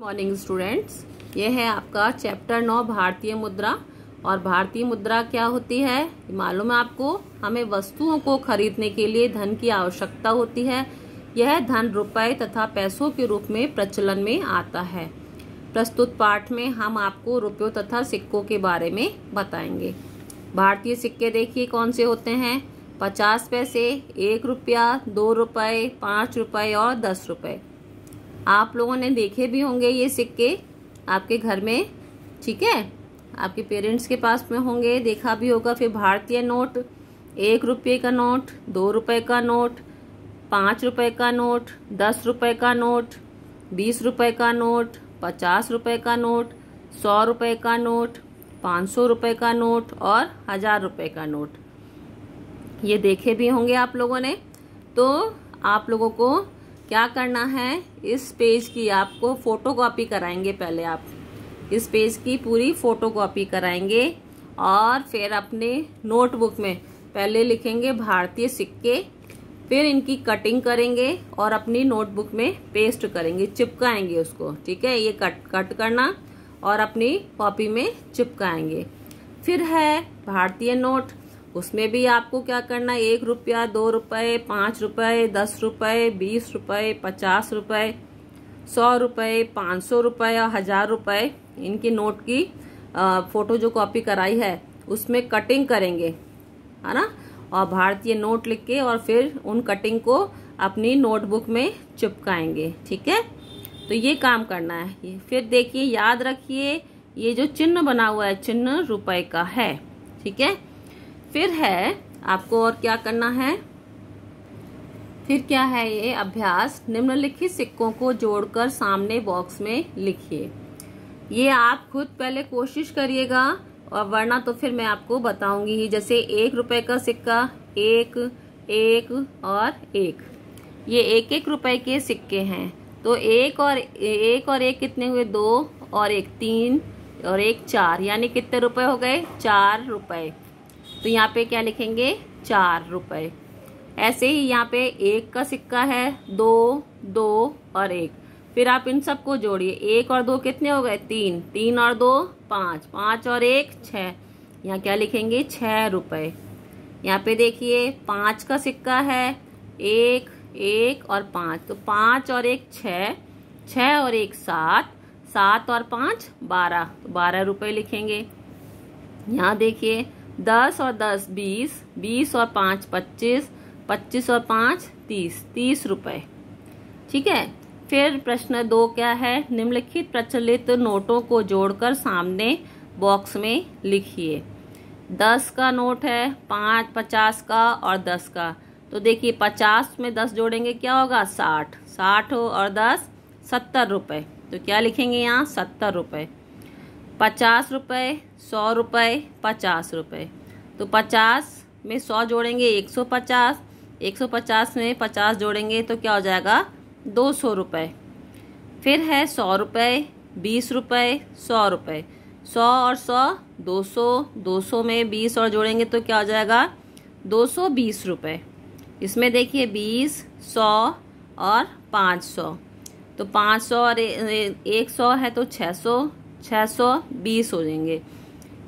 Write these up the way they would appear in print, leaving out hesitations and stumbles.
Morning students, ये है आपका चैप्टर 9 भारतीय मुद्रा। और भारतीय मुद्रा क्या होती है मालूम है आपको। हमें वस्तुओं को खरीदने के लिए धन की आवश्यकता होती है। यह धन रुपए तथा पैसों के रूप में प्रचलन में आता है। प्रस्तुत पाठ में हम आपको रुपयों तथा सिक्कों के बारे में बताएंगे। भारतीय सिक्के देखिए कौन से होते हैं। 50 पैसे, 1 रुपया, 2 रुपए, 5 रुपए और 10 रुपए। आप लोगों ने देखे भी होंगे ये सिक्के आपके घर में, ठीक है, आपके पेरेंट्स के पास में होंगे, देखा भी होगा। फिर भारतीय नोट, 1 रुपये का नोट, 2 रुपए का नोट, 5 रुपए का नोट, 10 रुपए का नोट, 20 रुपए का नोट, 50 रुपए का नोट, 100 रुपए का नोट, 500 रुपए का नोट और 1000 रुपए का नोट। ये देखे भी होंगे आप लोगों ने। तो आप लोगों को क्या करना है, इस पेज की आपको फोटोकॉपी कराएंगे। पहले आप इस पेज की पूरी फोटोकॉपी कराएंगे और फिर अपने नोटबुक में पहले लिखेंगे भारतीय सिक्के, फिर इनकी कटिंग करेंगे और अपनी नोटबुक में पेस्ट करेंगे, चिपकाएंगे उसको, ठीक है। ये कट करना और अपनी कॉपी में चिपकाएंगे। फिर है भारतीय नोट, उसमें भी आपको क्या करना है, 1 रुपया, 2 रुपए, 5 रुपए, 10 रुपए, 20 रुपए, 50 रुपए, 100 रुपए, 500 रुपए और 1000 रुपए। इनकी नोट की फोटो जो कॉपी कराई है उसमें कटिंग करेंगे, है ना। और भारतीय नोट लिख के और फिर उन कटिंग को अपनी नोटबुक में चिपकाएंगे, ठीक है। तो ये काम करना है। फिर देखिए, याद रखिए, ये जो चिन्ह बना हुआ है, चिन्ह रुपए का है, ठीक है। फिर है आपको और क्या करना है, फिर क्या है ये अभ्यास, निम्नलिखित सिक्कों को जोड़कर सामने बॉक्स में लिखिए। ये आप खुद पहले कोशिश करिएगा और वरना तो फिर मैं आपको बताऊंगी ही। जैसे 1 रुपए का सिक्का, 1, 1 और 1, ये 1-1 रुपए के सिक्के हैं। तो 1 और 1 कितने हुए, 2 और 1 3 और 1 4, यानी कितने रुपए हो गए, 4 रुपए। तो यहाँ पे क्या लिखेंगे, 4 रुपए। ऐसे ही यहाँ पे 1 का सिक्का है, 2, 2 और 1। फिर आप इन सबको जोड़िए, 1 और 2 कितने हो गए, 3, 3 और 2 5, 5 और 1 6। यहाँ क्या लिखेंगे, 6 रुपए। यहाँ पे देखिए 5 का सिक्का है, 1, 1 और 5, तो 5 और 1 6, 6 और 1 7, 7 और 5 12, तो 12 रुपए लिखेंगे। यहाँ देखिए 10 और 10 20, 20 और 5 25, 25 और 5 30, 30 रुपए, ठीक है। फिर प्रश्न 2 क्या है, निम्नलिखित प्रचलित नोटों को जोड़कर सामने बॉक्स में लिखिए। 10 का नोट है, 5, 50 का और 10 का। तो देखिए 50 में 10 जोड़ेंगे क्या होगा, 60, 60 और 10 70 रुपए। तो क्या लिखेंगे यहाँ, 70 रुपए। 50 रुपए, 100 रुपए, 50 रुपए। तो 50 में 100 जोड़ेंगे 150, 150 में 50 जोड़ेंगे तो क्या हो जाएगा, 200 रुपए। फिर है 100 रुपए, 20 रुपए, 100 रुपए। 100 और 100 200, 200 में 20 और जोड़ेंगे तो क्या हो जाएगा, 220 रुपए। इसमें देखिए 20, 100 और 500, तो 500 और 100 है तो 600, 620 हो जाएंगे।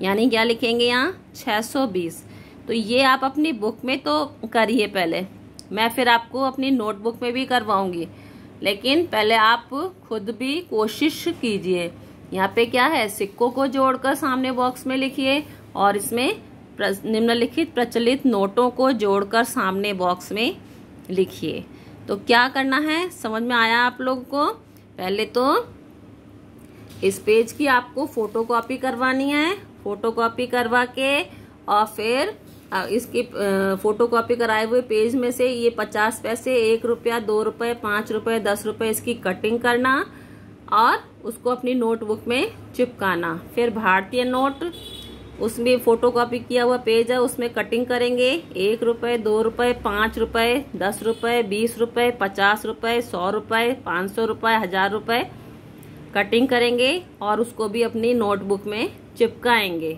यानी क्या लिखेंगे यहाँ, 620। तो ये आप अपनी बुक में तो करिए पहले, मैं फिर आपको अपनी नोटबुक में भी करवाऊंगी, लेकिन पहले आप खुद भी कोशिश कीजिए। यहाँ पे क्या है, सिक्कों को जोड़कर सामने बॉक्स में लिखिए और इसमें निम्नलिखित प्रचलित नोटों को जोड़कर सामने बॉक्स में लिखिए। तो क्या करना है, समझ में आया आप लोगों को। पहले तो इस पेज की आपको फोटोकॉपी करवानी है, फोटोकॉपी करवा के और फिर इसकी फोटोकॉपी कराए हुए पेज में से ये 50 पैसे, 1 रुपया, 2 रुपए, 5 रुपए, 10 रुपए, इसकी कटिंग करना और उसको अपनी नोटबुक में चिपकाना। फिर भारतीय नोट, उसमें फोटोकॉपी किया हुआ पेज है, उसमें कटिंग करेंगे, 1 रुपए, 2 रुपए, 5 रुपए, 10 रुपए, 20 रुपए, 50 रुपए, 100 रुपए, 500 रुपए, 1000 रुपए कटिंग करेंगे और उसको भी अपनी नोटबुक में चिपकाएंगे।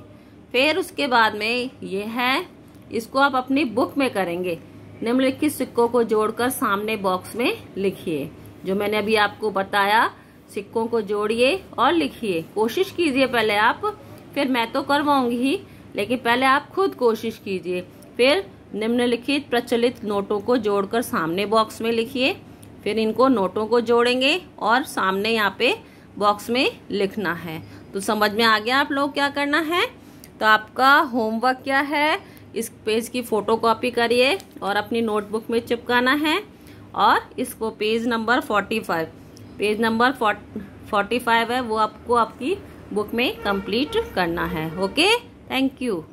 फिर उसके बाद में ये है, इसको आप अपनी बुक में करेंगे। निम्नलिखित सिक्कों को जोड़कर सामने बॉक्स में लिखिए। जो मैंने अभी आपको बताया सिक्कों को जोड़िए और लिखिए। कोशिश कीजिए पहले आप, फिर मैं तो करवाऊंगी ही, लेकिन पहले आप खुद कोशिश कीजिए। फिर निम्नलिखित प्रचलित नोटों को जोड़कर सामने बॉक्स में लिखिए। फिर इनको नोटों को जोड़ेंगे और सामने यहाँ पे बॉक्स में लिखना है। तो समझ में आ गया आप लोग क्या करना है। तो आपका होमवर्क क्या है, इस पेज की फोटोकॉपी करिए और अपनी नोटबुक में चिपकाना है। और इसको पेज नंबर 45 है, वो आपको आपकी बुक में कंप्लीट करना है। Okay, thank you.